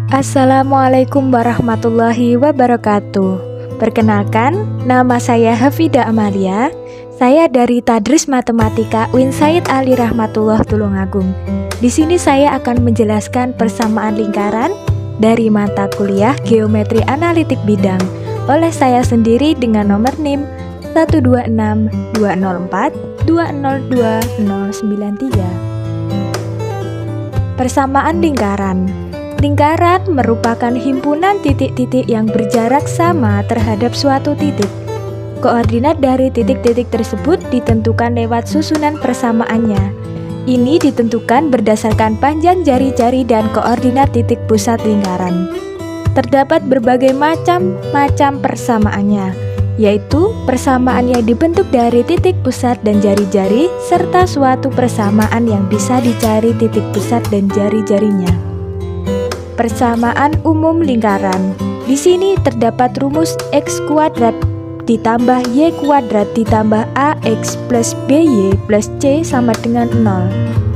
Assalamualaikum warahmatullahi wabarakatuh. Perkenalkan, nama saya Hafida Amalia. Saya dari Tadris Matematika UIN Said Ali Rahmatullah Tulungagung. Di sini saya akan menjelaskan persamaan lingkaran dari mata kuliah Geometri Analitik Bidang oleh saya sendiri dengan nomor NIM 1262042020093. Persamaan lingkaran. Lingkaran merupakan himpunan titik-titik yang berjarak sama terhadap suatu titik. Koordinat dari titik-titik tersebut ditentukan lewat susunan persamaannya. Ini ditentukan berdasarkan panjang jari-jari dan koordinat titik pusat lingkaran. Terdapat berbagai macam persamaannya, yaitu persamaan yang dibentuk dari titik pusat dan jari-jari, serta suatu persamaan yang bisa dicari titik pusat dan jari-jarinya. Persamaan umum lingkaran. Di sini terdapat rumus x kuadrat ditambah y kuadrat ditambah ax plus by plus c sama dengan 0,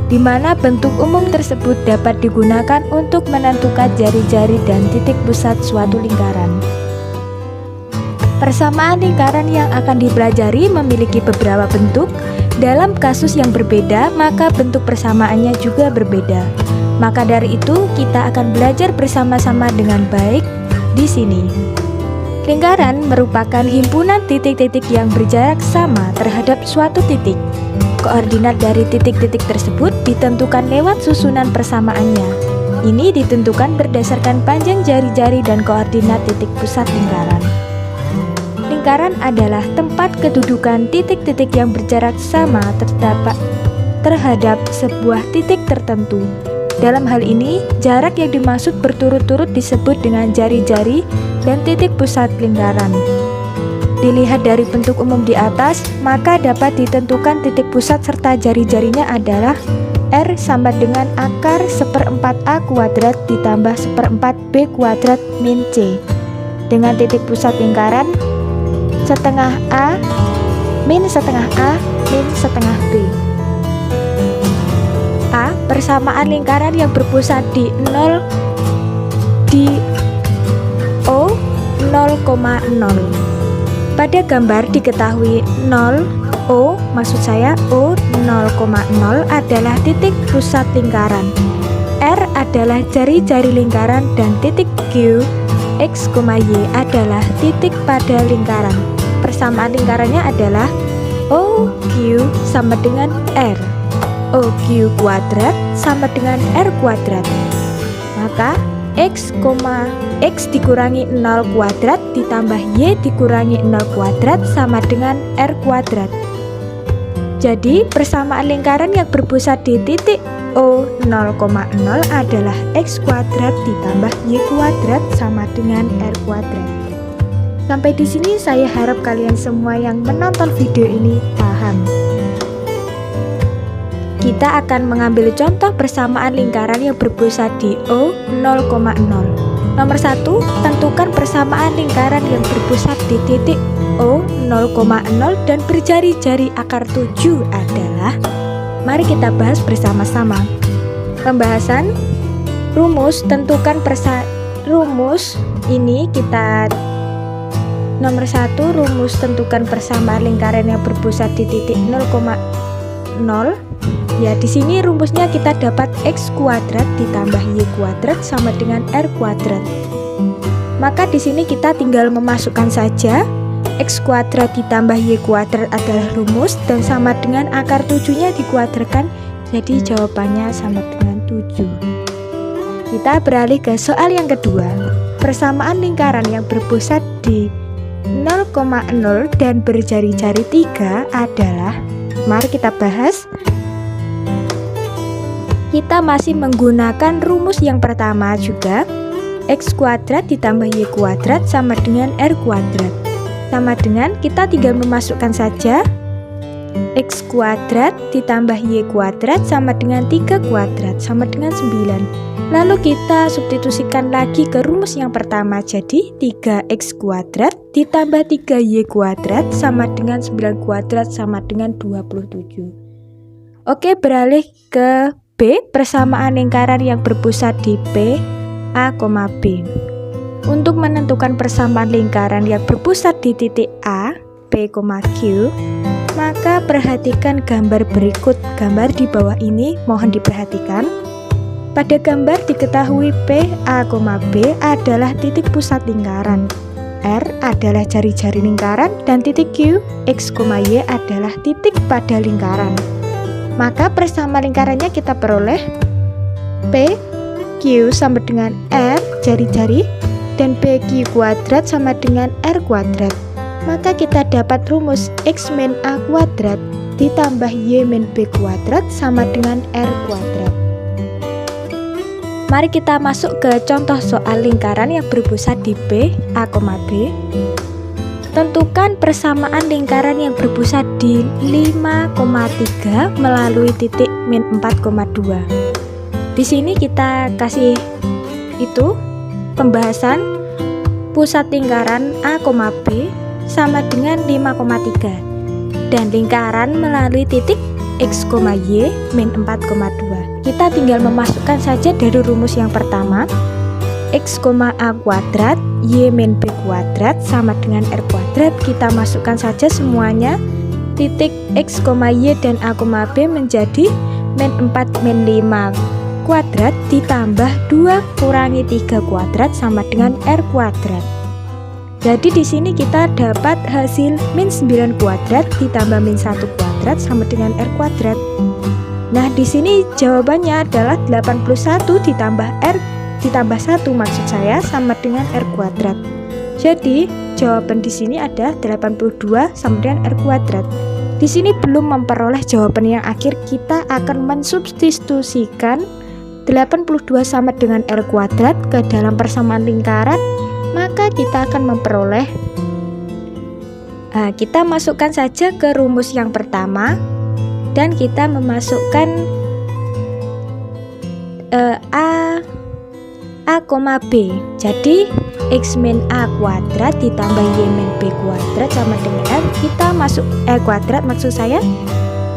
di mana bentuk umum tersebut dapat digunakan untuk menentukan jari-jari dan titik pusat suatu lingkaran. Persamaan lingkaran yang akan dipelajari memiliki beberapa bentuk. Dalam kasus yang berbeda, maka bentuk persamaannya juga berbeda. Maka dari itu, kita akan belajar bersama-sama dengan baik di sini. Lingkaran merupakan himpunan titik-titik yang berjarak sama terhadap suatu titik. Koordinat dari titik-titik tersebut ditentukan lewat susunan persamaannya. Ini ditentukan berdasarkan panjang jari-jari dan koordinat titik pusat lingkaran. Lingkaran adalah tempat kedudukan titik-titik yang berjarak sama terhadap sebuah titik tertentu. Dalam hal ini, jarak yang dimaksud berturut-turut disebut dengan jari-jari dan titik pusat lingkaran. Dilihat dari bentuk umum di atas, maka dapat ditentukan titik pusat serta jari-jarinya adalah R sama dengan akar 1/4A kuadrat ditambah 1/4B kuadrat min C. Dengan titik pusat lingkaran setengah A min setengah A min setengah B. A. Persamaan lingkaran yang berpusat di O 0,0. Pada gambar diketahui 0 O, maksud saya O 0,0 adalah titik pusat lingkaran. R adalah jari-jari lingkaran dan titik Q X, Y adalah titik pada lingkaran. Persamaan lingkarannya adalah OQ sama dengan R. OQ kuadrat sama dengan R kuadrat. Maka X dikurangi 0 kuadrat ditambah Y dikurangi 0 kuadrat sama dengan R kuadrat. Jadi persamaan lingkaran yang berpusat di titik O 0,0 adalah X kuadrat ditambah Y kuadrat sama dengan R kuadrat. Sampai di sini saya harap kalian semua yang menonton video ini paham. Kita akan mengambil contoh persamaan lingkaran yang berpusat di O 0,0. Nomor 1, tentukan persamaan lingkaran yang berpusat di titik O 0,0 dan berjari-jari akar 7 adalah. Mari kita bahas bersama-sama. Pembahasan rumus tentukan rumus ini kita nomor 1, rumus tentukan persamaan lingkaran yang berpusat di titik 0,0. Ya, di sini rumusnya kita dapat X kuadrat ditambah Y kuadrat sama dengan R kuadrat. Maka di sini kita tinggal memasukkan saja X kuadrat ditambah Y kuadrat adalah rumus dan sama dengan akar 7-nya dikuadratkan, jadi jawabannya sama dengan 7. Kita beralih ke soal yang kedua. Persamaan lingkaran yang berpusat di 0,0 dan berjari-jari 3 adalah. Mari kita bahas. Kita masih menggunakan rumus yang pertama juga. X kuadrat ditambah Y kuadrat sama dengan R kuadrat. Sama dengan kita tinggal memasukkan saja X kuadrat ditambah Y kuadrat sama dengan 3 kuadrat sama dengan 9. Lalu kita substitusikan lagi ke rumus yang pertama, jadi 3x kuadrat ditambah 3y kuadrat sama dengan 9 kuadrat sama dengan 27. Oke, beralih ke B, persamaan lingkaran yang berpusat di P A, B. Untuk menentukan persamaan lingkaran yang berpusat di titik A, P, Q, maka perhatikan gambar berikut. Gambar di bawah ini mohon diperhatikan. Pada gambar diketahui P, A, B adalah titik pusat lingkaran, R adalah jari-jari lingkaran, dan titik Q, X, Y adalah titik pada lingkaran. Maka persamaan lingkarannya kita peroleh P, Q sama dengan R, jari-jari, dan PQ kuadrat sama dengan R kuadrat. Maka kita dapat rumus X min A kuadrat ditambah Y min B kuadrat sama dengan R kuadrat. Mari kita masuk ke contoh soal lingkaran yang berpusat di P, A, B. Tentukan persamaan lingkaran yang berpusat di 5,3 melalui titik min 4,2. Di sini kita kasih itu pembahasan pusat lingkaran A, B sama dengan 5,3 dan lingkaran melalui titik X, Y min 4,2. Kita tinggal memasukkan saja dari rumus yang pertama, X, A kuadrat Y min B kuadrat sama dengan R kuadrat. Kita masukkan saja semuanya. Titik X, Y dan A, B menjadi min 4 min 5 kuadrat ditambah 2 kurangi 3 kuadrat sama dengan R kuadrat. Jadi di sini kita dapat hasil min 9 kuadrat ditambah min 1 kuadrat sama dengan R kuadrat. Nah, di sini jawabannya adalah 81 ditambah R ditambah 1 maksud saya sama dengan R kuadrat. Jadi, jawaban di sini ada 82 sama dengan R kuadrat. Di sini belum memperoleh jawaban yang akhir, kita akan mensubstitusikan 82 sama dengan R kuadrat ke dalam persamaan lingkaran. Maka kita akan memperoleh, kita masukkan saja ke rumus yang pertama dan kita memasukkan A, B. Jadi X min A kuadrat ditambah Y min B kuadrat sama dengan R. Kita masuk kuadrat maksud saya.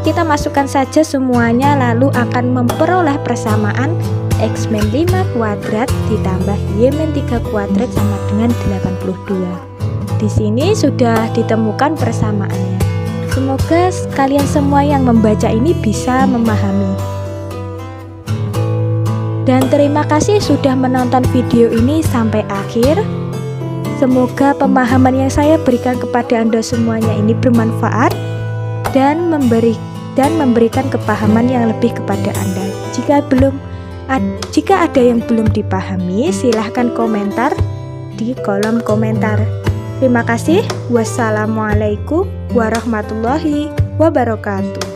Kita masukkan saja semuanya lalu akan memperoleh persamaan X min 5 kuadrat ditambah Y min 3 kuadrat sama dengan 82. Di sini sudah ditemukan persamaannya. Semoga kalian semua yang membaca ini bisa memahami. Dan terima kasih sudah menonton video ini sampai akhir. Semoga pemahaman yang saya berikan kepada Anda semuanya ini bermanfaat dan memberikan kepahaman yang lebih kepada Anda. Jika ada yang belum dipahami, silahkan komentar di kolom komentar. Terima kasih. Wassalamualaikum warahmatullahi wabarakatuh.